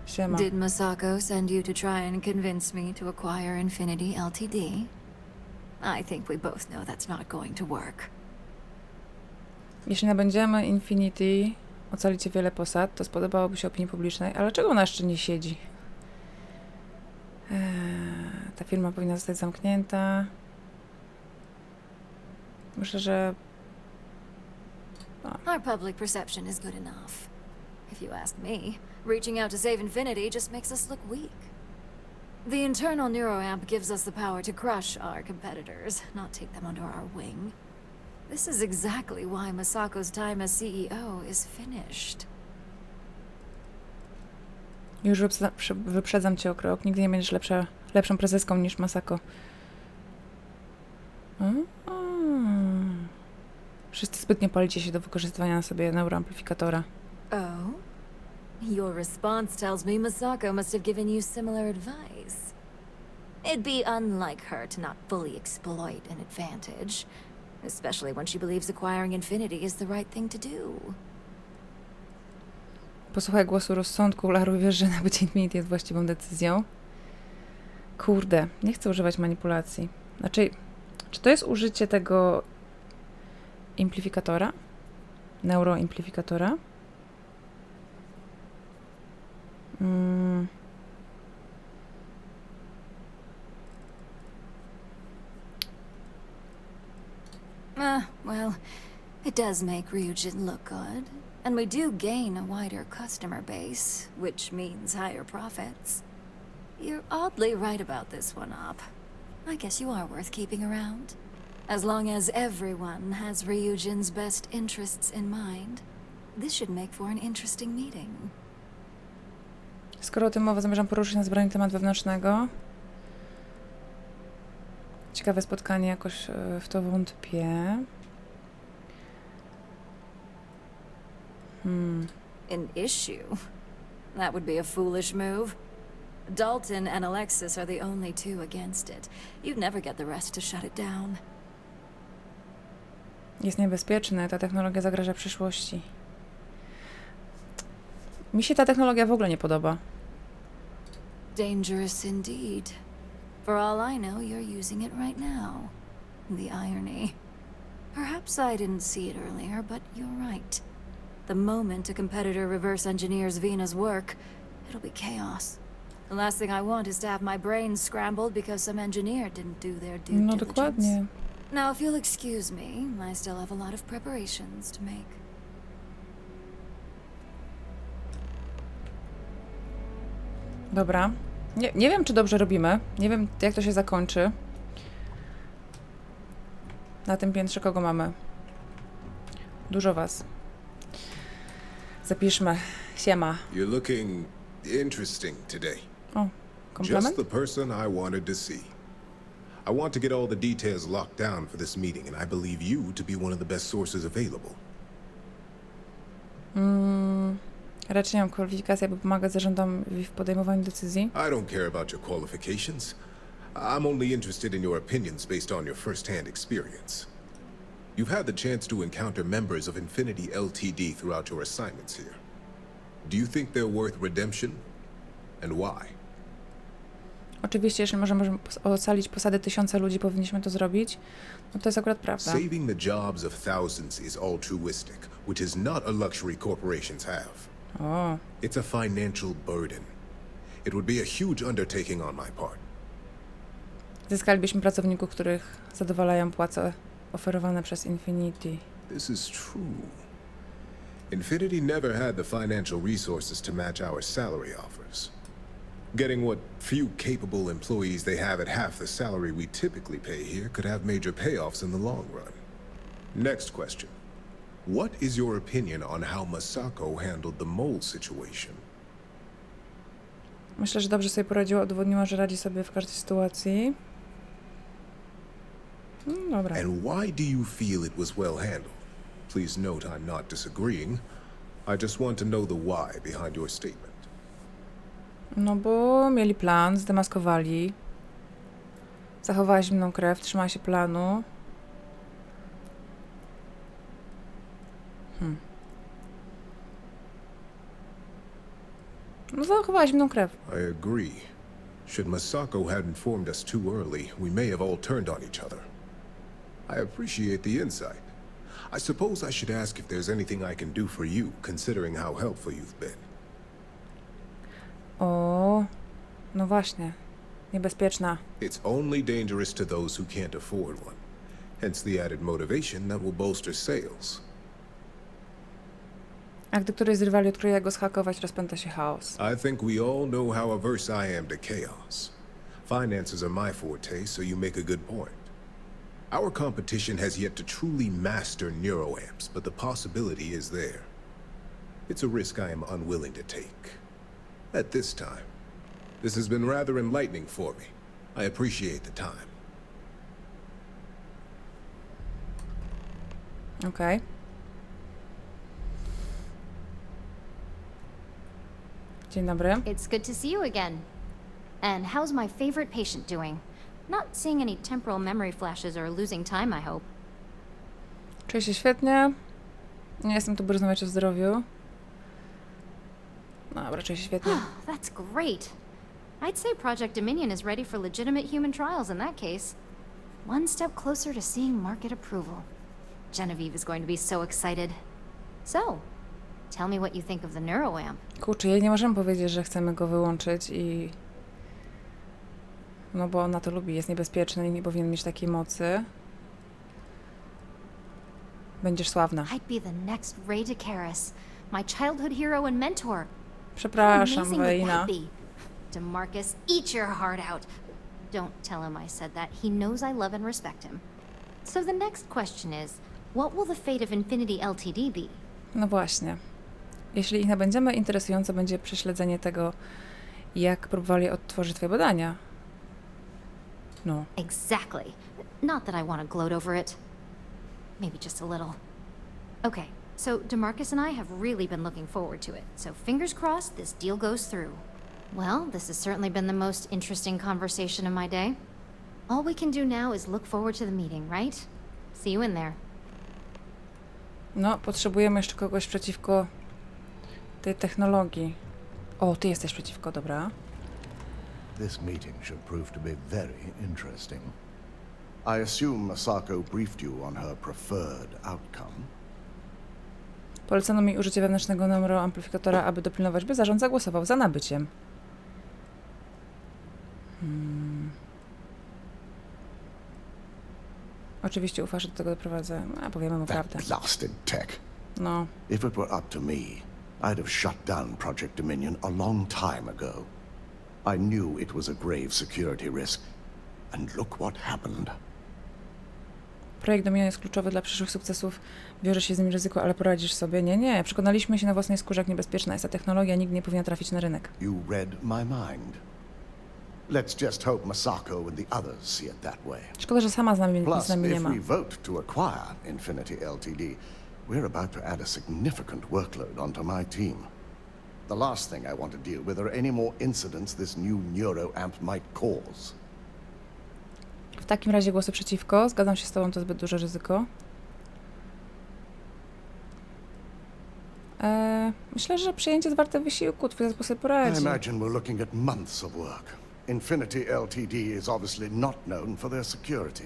Siema. Did Masako send you to try and convince me to acquire Infinity Ltd? I think we both know that's not going to work. Jeśli nabędziemy Infinity, ocalicie wiele posad, to spodobałoby się opinii publicznej, ale czego ona jeszcze nie siedzi? Ta firma powinna zostać zamknięta. Myślę, że... Our public perception is good enough. If you ask me, reaching out to save Infinity just makes us look weak. The internal neuroamp gives us the power to crush our competitors, not take them under our wing. This is exactly why Masako's time as CEO is finished. Już wyprzedzam cię o krok. Nigdy nie będziesz lepszą prezeską niż Masako. Wszyscy zbytnio palicie się do wykorzystywania na sobie neuroamplifikatora. Oh? Your response tells me Masako must have given you similar advice. It'd be unlike her to not fully exploit an advantage, especially when she believes acquiring Infinity is the right thing to do. Posłuchaj głosu rozsądku, Laru, wiesz, że nabycie Infinity jest właściwą decyzją. Kurde, nie chcę używać manipulacji. Znaczy, czy to jest użycie tego implifikatora? Neuroimplifikatora? Well, it does make Ryujin look good. And we do gain a wider customer base, which means higher profits. You're oddly right about this one, Op. I guess you are worth keeping around. As long as everyone has Ryujin's best interests in mind, this should make for an interesting meeting. Skoro o tym mowa, zamierzam poruszyć na zebraniu temat wewnętrznego. Ciekawe spotkanie, jakoś w to wątpię. An issue? That would be a foolish move. Dalton and Alexis are the only two against it. You'd never get the rest to shut it down. Jest niebezpieczny, ta technologia zagraża przyszłości. Mi się ta technologia w ogóle nie podoba. Dangerous indeed. For all I know, you're using it right now. The irony. Perhaps I didn't see it earlier, but you're right. The moment a competitor reverse engineers Vina's work, it'll be chaos. The last thing I want is to have my brain scrambled because some engineer didn't do their due No diligence. dokładnie. Now, if you'll excuse me, I still have a lot of preparations to make. Dobra. Nie wiem, czy dobrze robimy. Nie wiem, jak to się zakończy. Na tym piętrze kogo mamy? Dużo was. Zapiszmy. Siema. You're looking interesting today. O, komplement? Just the person I wanted to see. I want to get all the details locked down for this meeting, and I believe you to be one of the best sources available. Raczej nie mam kwalifikacji, aby pomagać zarządowi w podejmowaniu decyzji. I don't care about your qualifications. I'm only interested in your opinions based on your first-hand experience. You've had the chance to encounter members of Infinity Ltd. Throughout your assignments here. Do you think they're worth redemption? And why? Oczywiście, jeśli możemy ocalić posady tysiąca ludzi, powinniśmy to zrobić. No to jest akurat prawda. Saving the jobs of thousands is altruistic, which is not a luxury corporations have. O, It's a financial burden. It would be a huge undertaking on my part. zyskalibyśmy pracowników, których zadowalają płace oferowane przez Infinity. This is true. Infinity never had the financial resources to match our salary offers. Getting what few capable employees they have at half the salary we typically pay here could have major payoffs in the long run. Next question. What is your opinion on how Masako handled the mole situation? Myślę, że dobrze sobie poradziła, udowodniła, że radzi sobie w każdej sytuacji. Dobra. And why do you feel it was well handled? Please note I'm not disagreeing. I just want to know the why behind your statement. No bo mieli plan, zdemaskowali. Zachowała zimną krew, trzymała się planu. No zachowała zimną krew. I agree. Should Masako had informed us too early, we may have all turned on each other. I appreciate the insight. I suppose I should ask if there's anything I can do for you, considering how helpful you've been. O, no właśnie. Niebezpieczna. It's only dangerous to those who can't afford one. Hence the added motivation that will bolster sales. A gdy któryś z rywali odkryje, jak go zhakować, rozpęta się chaos. I think we all know how averse I am to chaos. Finances are my forte, so you make a good point. Our competition has yet to truly master neuroamps, but the possibility is there. It's a risk I am unwilling to take. At this time. This has been rather enlightening for me. I appreciate the time. Okej. Dzień dobry. It's good to see you again. And how's my favorite patient doing? Not seeing any temporal memory flashes or losing time, I hope. Czuję się świetnie. Nie jestem tu, by rozmawiać o zdrowiu. Dobra, czuję się świetnie. That's great. I'd say Project Dominion is ready for legitimate human trials in that case. One step closer to seeing market approval. Genevieve is going to be so excited. So, tell me what you think of the neuroamp. Kurczę, jej nie możemy powiedzieć, że chcemy go wyłączyć i... No bo ona to lubi, jest niebezpieczny i nie powinien mieć takiej mocy. Będziesz sławna. I'd be the next Ray DeCaris, my childhood hero and mentor. Przepraszam, Wayna. DeMarcus, eat your heart out. Don't tell him I said that. He knows I love and respect him. So the next question is, what will the fate of Infinity Ltd be? No właśnie. Jeśli ich nabędziemy, interesujące będzie prześledzenie tego, jak próbowali odtworzyć twoje badania. No. Exactly. Not that I want to gloat over it. Maybe just a little. Okay, so DeMarcus and I have really been looking forward to it. So fingers crossed this deal goes through. Well, this has certainly been the most interesting conversation of my day. All we can do now is look forward to the meeting, right? See you in there. No, potrzebujemy jeszcze kogoś przeciwko tej technologii. O, ty jesteś przeciwko, dobra. This meeting should prove to be very interesting. I assume Masako briefed you on her preferred outcome. Polecono mi użycie wewnętrznego neuroamplifikatora, aby dopilnować, by zarząd zagłosował za nabyciem. Oczywiście ufasz, że do tego doprowadzę. A powiemy mu prawdę. Blasted tech. No. If it were up to me, I'd have shut down Project Dominion a long time ago. I knew it was a grave security risk. And look what happened. Projekt Dominion jest kluczowy dla przyszłych sukcesów. Wiąże się z nim ryzyko, ale poradzisz sobie. Nie. Przekonaliśmy się na własnej skórze, jak niebezpieczna jest ta technologia. Nikt nie powinien trafić na rynek. You read my mind. Let's just hope Masako and the others see it that way. Szkoda, że sama z nami Plus, nie if ma. we vote to acquire Infinity Ltd, we're about to add a significant workload onto my team. The last thing I want to deal with are any more incidents this new neuroamp might cause. W takim razie głosy przeciwko. Zgadzam się z tobą, to zbyt duże ryzyko. Myślę, że przyjęcie jest warte wysiłku. Twój zespół sobie poradzi. I imagine we're looking at months of work. Infinity Ltd is obviously not known for their security.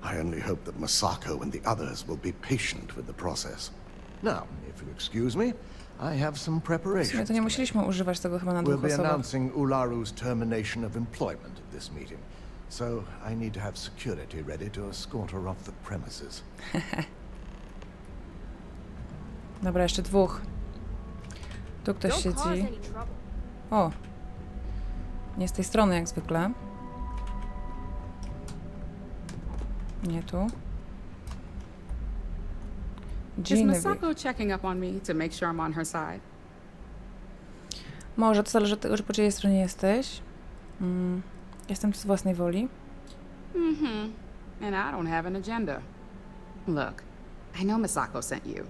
I only hope that Masako and the others will be patient with the process. Now, if you excuse me, I have some W preparations. sumie to nie musieliśmy używać tego chyba na dwóch We'll be osobach. announcing Ularu's termination of employment at this meeting, so I need to have security ready to escort her off the premises. Dobra, jeszcze dwóch. Tu ktoś siedzi. O! Nie z tej strony jak zwykle. Nie tu. Is Masako checking up on me to make sure I'm on her side? Może to zależy od tego, że po czyjej stronie jesteś. Jestem tu z własnej woli. And I don't have an agenda. Look, I know Masako sent you.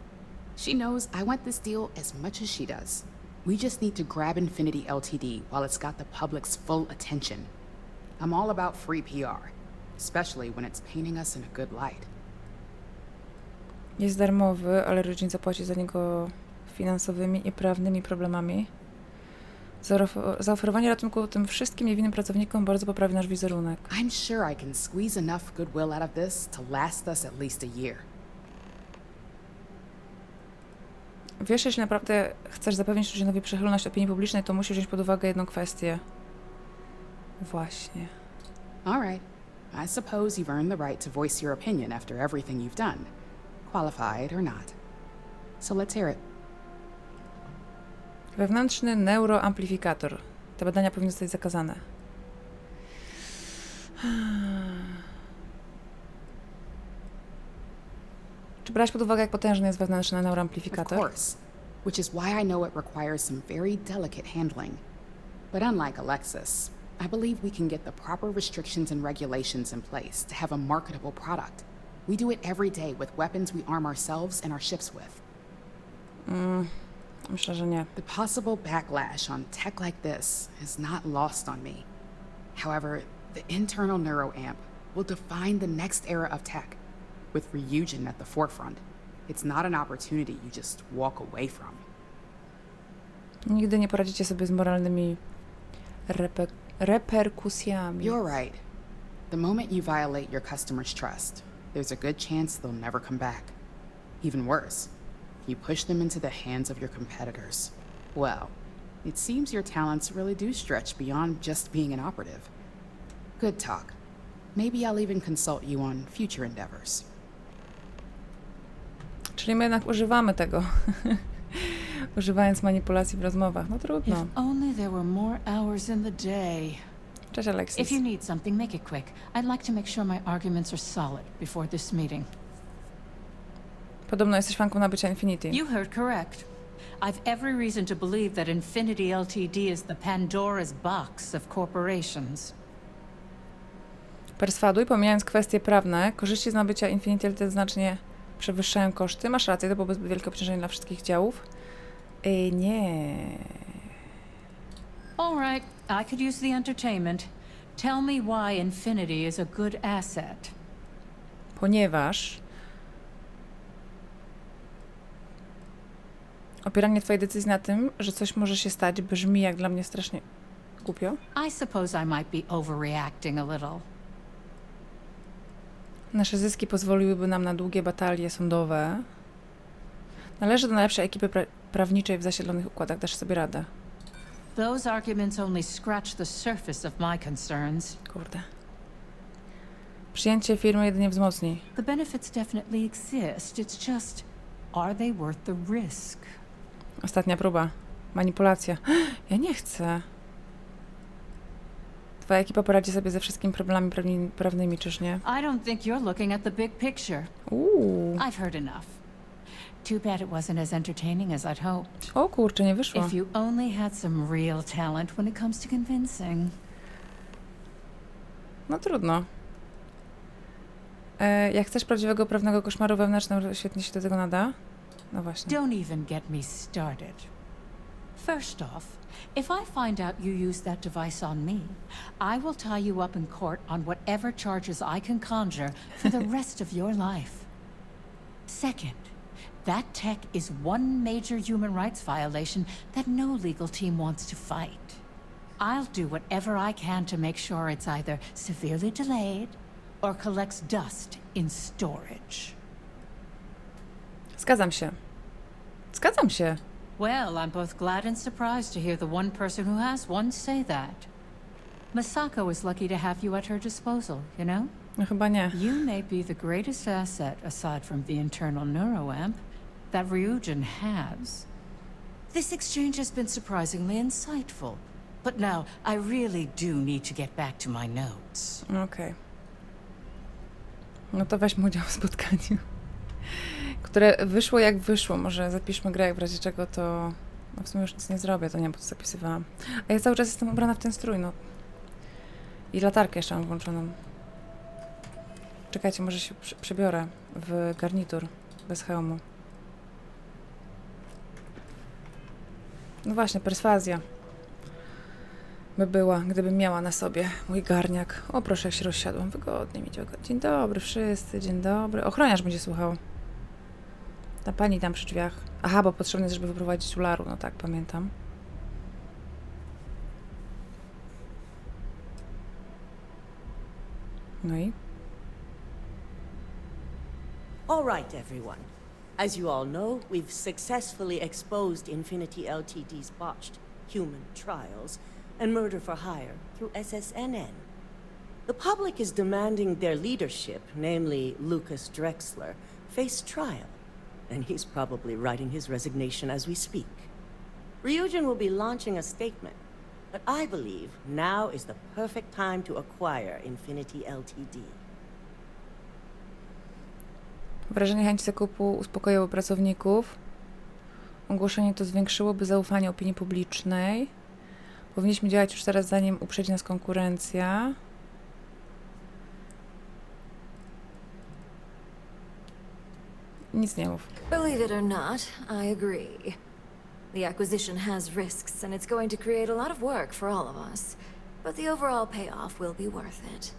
She knows I want this deal as much as she does. We just need to grab Infinity Ltd while it's got the public's full attention. I'm all about free PR, especially when it's painting us in a good light. Jest darmowy, ale Ryujin zapłaci za niego finansowymi i prawnymi problemami. Zaoferowanie ratunku tym wszystkim niewinnym pracownikom bardzo poprawi nasz wizerunek. I'm sure I can squeeze enough goodwill out of this to last us at least a year. Wiesz, jeśli naprawdę chcesz zapewnić Ryujinowi przychylność opinii publicznej, to musisz wziąć pod uwagę jedną kwestię. Właśnie. All right. I suppose you've earned the right to voice your opinion after everything you've done, qualified or not. So let's hear it. Wewnętrzny neuroamplifikator. Te badania powinny zostać zakazane. Czy brałeś pod uwagę, jak potężny jest wewnętrzny Of neuroamplifikator? course, which is why I know it requires some very delicate handling. But unlike Alexis, I believe we can get the proper restrictions and regulations in place to have a marketable product. We do it every day with weapons we arm ourselves and our ships with. Myślę, że nie. The possible backlash on tech like this is not lost on me. However, the internal neuroamp will define the next era of tech, with Ryujin at the forefront. It's not an opportunity you just walk away from. Nigdy nie poradzicie sobie z moralnymi reperkusjami. You're right. The moment you violate your customers' trust, there's a good chance they'll never come back. Even worse, you push them into the hands of your competitors. Well, it seems your talents really do stretch beyond just being an operative. Good talk. Maybe I'll even consult you on future endeavors. Czyli my jednak używamy tego. Używając manipulacji w rozmowach. No trudno. If only there were more hours in the day. Cześć, Alexis. If you need something, make it quick. I'd like to make sure my arguments are solid before this meeting. Podobno jesteś fanką nabycia Infinity. You heard correct. I've every reason to believe that Infinity Ltd. Is the Pandora's box of corporations. Perswaduj, pomijając kwestie prawne, korzyści z nabycia Infinity Ltd. Znacznie przewyższają koszty. Masz rację, to byłoby zbyt wielkie obciążenie dla wszystkich działów. Nie. All right, I could use the entertainment. Tell me why Infinity is a good asset. Ponieważ opieranie twojej decyzji na tym, że coś może się stać, brzmi jak dla mnie strasznie głupio. I suppose I might be overreacting a little. Nasze zyski pozwoliłyby nam na długie batalie sądowe. Należy do najlepszej ekipy prawniczej w zasiedlonych układach. Dasz sobie radę. Those arguments only scratch the surface of my concerns. Kurde. Przyjęcie firmy jedynie wzmocni. The benefits definitely exist. It's just, are they worth the risk? Ostatnia próba. Manipulacja. Ja nie chcę. Twoja ekipa poradzi sobie ze wszystkimi problemami prawnymi, czyż nie? I don't think you're looking at the big picture. I've heard enough. Too bad it wasn't as entertaining as I'd hoped. O kurczę, nie wyszło. If you only had some real talent when it comes to convincing. No trudno. Jak chcesz prawdziwego prawnego koszmaru wewnętrznego, świetnie się do tego nada. No właśnie. Don't even get me started. First off, if I find out you used that device on me, I will tie you up in court on whatever charges I can conjure for the rest of your life. Second, that tech is one major human rights violation that no legal team wants to fight. I'll do whatever I can to make sure it's either severely delayed or collects dust in storage. Zgadzam się. Zgadzam się. Well, I'm both glad and surprised to hear the one person who has one say that. Masako is lucky to have you at her disposal, you know? No chyba nie. You may be the greatest asset, aside from the internal neuroamp, that Ryujin has. This exchange has been surprisingly insightful. But now, I really do need to get back to my notes. Okej. No to weźmy udział w spotkaniu. Które wyszło jak wyszło. Może zapiszmy grę, jak w razie czego to... No w sumie już nic nie zrobię, to nie wiem, po co zapisywałam. A ja cały czas jestem ubrana w ten strój, no. I latarkę jeszcze mam włączoną. Czekajcie, może się przebiorę w garnitur bez hełmu. No właśnie, perswazja by była, gdybym miała na sobie mój garniak. O, proszę, jak się rozsiadłam. Wygodnie mi działo. Dzień dobry wszyscy, dzień dobry. Ochroniarz będzie słuchał. Ta pani tam przy drzwiach. Aha, bo potrzebne jest, żeby wyprowadzić ularu. No tak, pamiętam. No i? All right, everyone. As you all know, we've successfully exposed Infinity Ltd's botched human trials and murder for hire through SSNN. The public is demanding their leadership, namely Lucas Drexler, face trial, and he's probably writing his resignation as we speak. Ryujin will be launching a statement, but I believe now is the perfect time to acquire Infinity Ltd. Wrażenie chęci zakupu uspokoiło pracowników. Ogłoszenie to zwiększyłoby zaufanie opinii publicznej. Powinniśmy działać już teraz, zanim uprzedzi nas konkurencja. Nic nie mów. Believe it or not, I agree. The acquisition has risks, and it's going to create a lot of work for all of us. But the overall payoff will be worth it.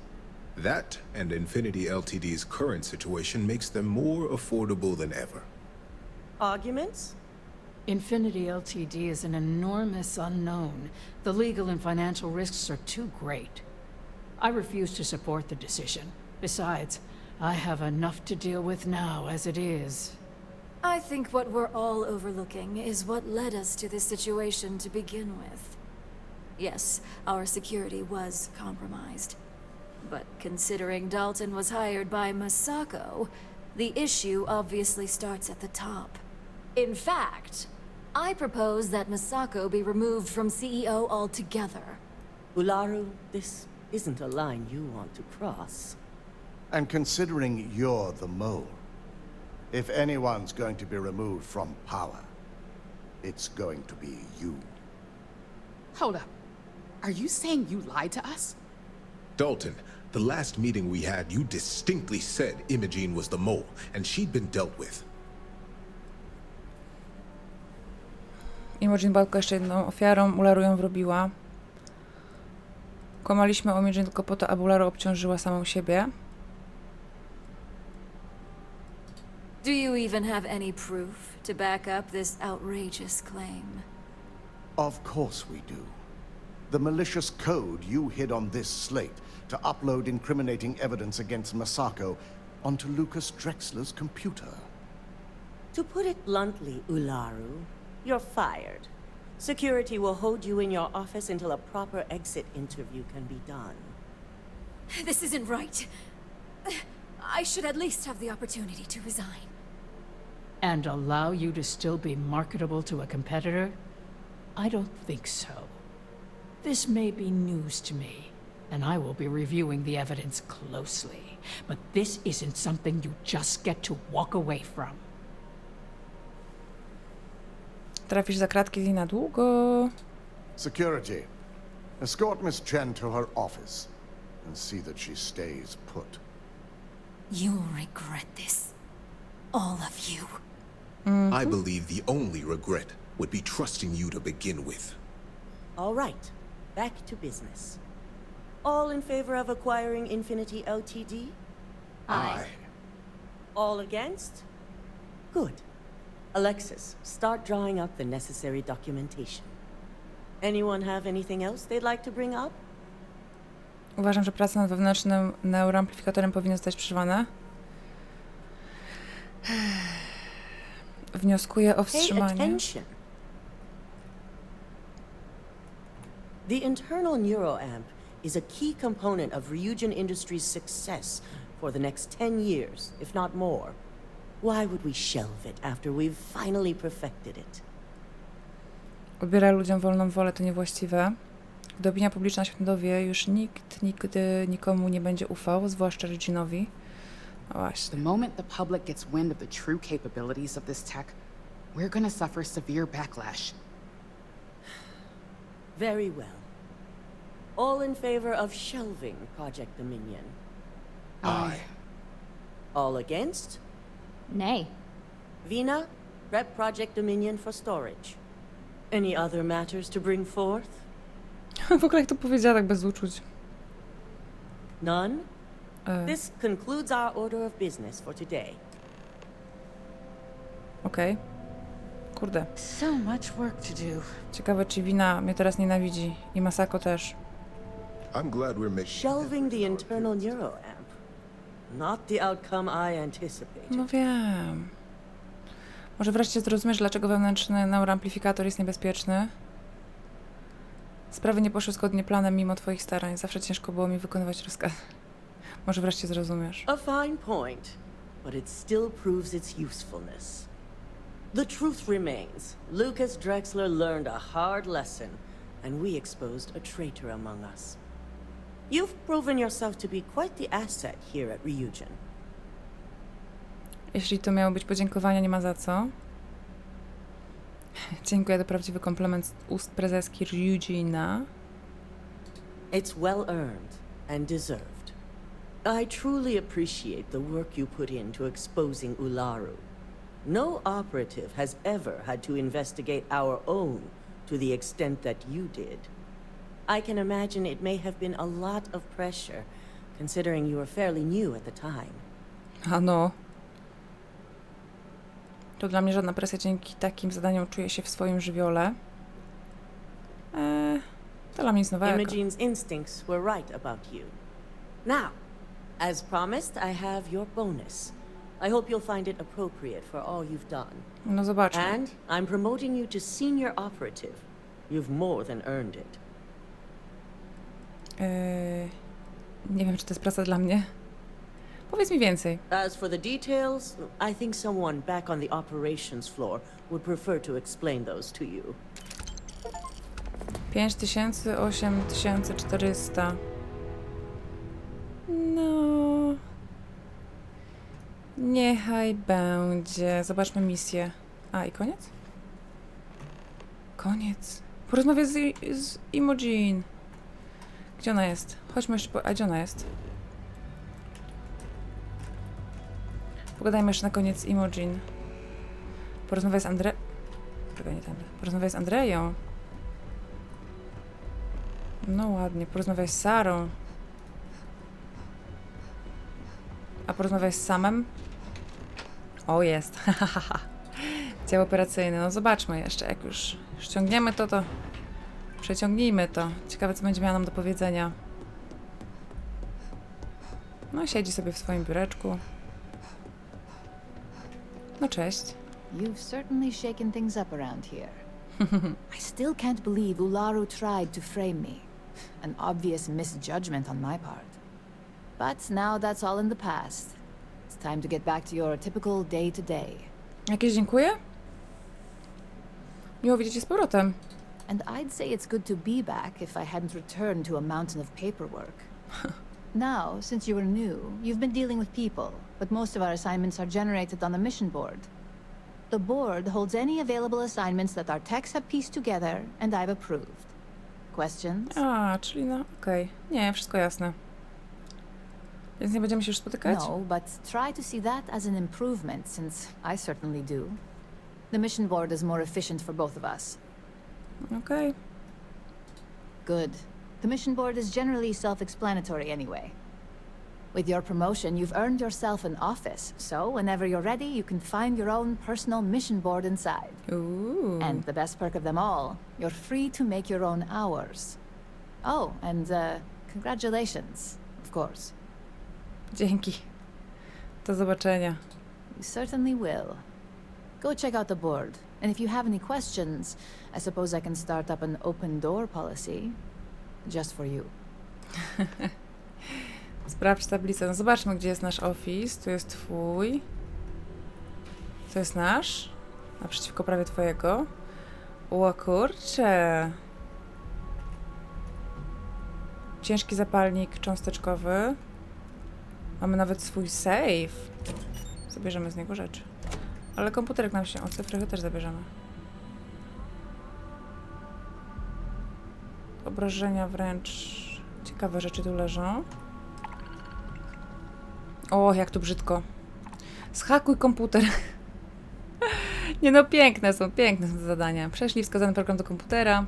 That and Infinity Ltd's current situation makes them more affordable than ever. Arguments? Infinity Ltd is an enormous unknown. The legal and financial risks are too great. I refuse to support the decision. Besides, I have enough to deal with now as it is. I think what we're all overlooking is what led us to this situation to begin with. Yes, our security was compromised. But considering Dalton was hired by Masako, the issue obviously starts at the top. In fact, I propose that Masako be removed from CEO altogether. Ularu, this isn't a line you want to cross. And considering you're the mole, if anyone's going to be removed from power, it's going to be you. Hold up. Are you saying you lied to us? Dalton, the last meeting we had, you distinctly said Imogene was the mole, and she'd been dealt with. Imogen była tylko jeszcze jedną ofiarą, Ularu ją wrobiła. Kłamaliśmy o Imogen tylko po to, aby Ularu obciążyła samą siebie. Do you even have any proof to back up this outrageous claim? Of course we do. The malicious code you hid on this slate to upload incriminating evidence against Masako onto Lucas Drexler's computer. To put it bluntly, Ularu, you're fired. Security will hold you in your office until a proper exit interview can be done. This isn't right. I should at least have the opportunity to resign. And allow you to still be marketable to a competitor? I don't think so. This may be news to me, and I will be reviewing the evidence closely. But this isn't something you just get to walk away from. Trafisz za kratki na długo. Security, escort Miss Chen to her office and see that she stays put. You'll regret this. All of you. I believe the only regret would be trusting you to begin with. All right, back to business. All in favor of acquiring Infinity Ltd? Aye. All against? Good. Alexis, start drawing up the necessary documentation. Anyone have anything else they'd like to bring up? Uważam, że praca nad wewnętrznym neuroamplifikatorem powinna zostać przerwana. Wnioskuję o Pay wstrzymanie. attention. The internal neuroamp is a key component of Ryujin Industries' success for the next 10 years, if not more. Why would we shelve it after we've finally perfected it? Odbiera ludziom wolną wolę, to niewłaściwe. Gdy opinia publiczna się dowie, już nikt nigdy nikomu nie będzie ufał, zwłaszcza Ryujinowi. No właśnie. The moment the public gets wind of the true capabilities of this tech, we're gonna suffer severe backlash. Very well. All in favor of shelving Project Dominion? Aye. All against? Nay. Vina, prep Project Dominion for storage. Any other matters to bring forth? W ogóle jak to powiedziała tak bez uczuć. None? This concludes our order of business for today. Okej. Kurde. So much work to do. Ciekawe, czy Wina mnie teraz nienawidzi. I Masako też. I'm glad we're making... Shelving the internal neuroamp. Not the outcome I anticipated. No wiem. Może wreszcie zrozumiesz, dlaczego wewnętrzny neuroamplifikator jest niebezpieczny. Sprawy nie poszły zgodnie planem mimo twoich starań. Zawsze ciężko było mi wykonywać rozkazy. Może wreszcie zrozumiesz. A fine point, but it still proves its usefulness. The truth remains. Lucas Drexler learned a hard lesson, and we exposed a traitor among us. You've proven yourself to be quite the asset here at Ryujin. Jeśli to miało być podziękowania, nie ma za co. Dziękuję, to prawdziwy komplement z ust prezeski Ryujina. It's well earned and deserved. I truly appreciate the work you put into exposing Ularu. No operative has ever had to investigate our own to the extent that you did. I can imagine it may have been a lot of pressure, considering you were fairly new at the time. A no. To dla mnie żadna presja. Dzięki takim zadaniom czuję się w swoim żywiole. To dla mnie nic nowego. Imogene's instincts were right about you. Now, as promised, I have your bonus. I hope you'll find it appropriate for all you've done. No zobaczmy. And I'm promoting you to senior operative. You've more than earned it. Nie wiem, czy to jest praca dla mnie. Powiedz mi więcej. As for the details, I think someone back on the operations floor would prefer to explain those to you. 5000, 8400. No. Niechaj będzie. Zobaczmy misję. A, i koniec? Koniec. Porozmawiaj z Imogen. Gdzie ona jest? Chodźmy jeszcze A gdzie ona jest? Pogadajmy jeszcze na koniec z Imogen. Porozmawiaj z Porozmawiaj z Andreją. No ładnie. Porozmawiaj z Sarą. A porozmawiaj z Samem? O, jest. Dział operacyjny. No zobaczmy jeszcze. Jak już ściągniemy to, to przeciągnijmy to. Ciekawe, co będzie miała nam do powiedzenia. No, siedzi sobie w swoim biureczku. No, cześć. You've certainly shaken things up around here. I still can't believe Ularu tried to frame me. An obvious misjudgment on my part. But now that's all in the past. It's time to get back to your typical day-to-day. Jakieś dziękuję? Miło widzieć cię z powrotem. And I'd say it's good to be back if I hadn't returned to a mountain of paperwork. Now, since you were new, you've been dealing with people, but most of our assignments are generated on the mission board. The board holds any available assignments that our techs have pieced together, and I've approved. Questions? A, czyli no, okej. Nie, wszystko jasne. Więc nie będziemy się już spotykać? No, but try to see that as an improvement, since I certainly do. The mission board is more efficient for both of us. Okay. Good. The mission board is generally self-explanatory anyway. With your promotion, you've earned yourself an office, so whenever you're ready, you can find your own personal mission board inside. Ooh. And the best perk of them all, you're free to make your own hours. Oh, and congratulations, of course. Dzięki. Do zobaczenia. You certainly will. Go check out the board, and if you have any questions, I suppose I can start up an open door policy. Just for you. Sprawdź tablicę. No zobaczmy, gdzie jest nasz office. Tu jest twój. To jest nasz. Naprzeciwko prawie twojego. O kurcze. Ciężki zapalnik cząsteczkowy. Mamy nawet swój save. Zabierzemy z niego rzeczy. Ale komputerek nam się... O, cyfry też zabierzemy. Obrażenia wręcz... Ciekawe rzeczy tu leżą. O, jak tu brzydko. Zhakuj komputer. Nie no, piękne są te zadania. Prześlij wskazany program do komputera.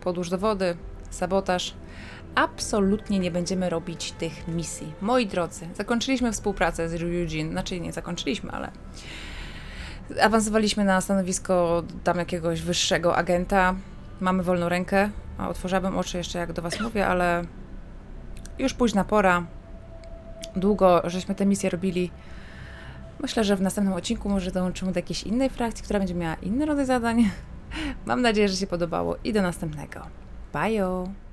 Podłóż dowody. Sabotaż. Absolutnie nie będziemy robić tych misji. Moi drodzy, zakończyliśmy współpracę z Ryujin. Znaczy nie zakończyliśmy, ale awansowaliśmy na stanowisko tam jakiegoś wyższego agenta. Mamy wolną rękę. A otworzyłabym oczy jeszcze jak do was mówię, ale już późna pora. Długo żeśmy te misje robili Myślę, że w następnym odcinku może dołączymy do jakiejś innej frakcji, która będzie miała inny rodzaj zadań. Mam nadzieję, że się podobało i do następnego. Bye!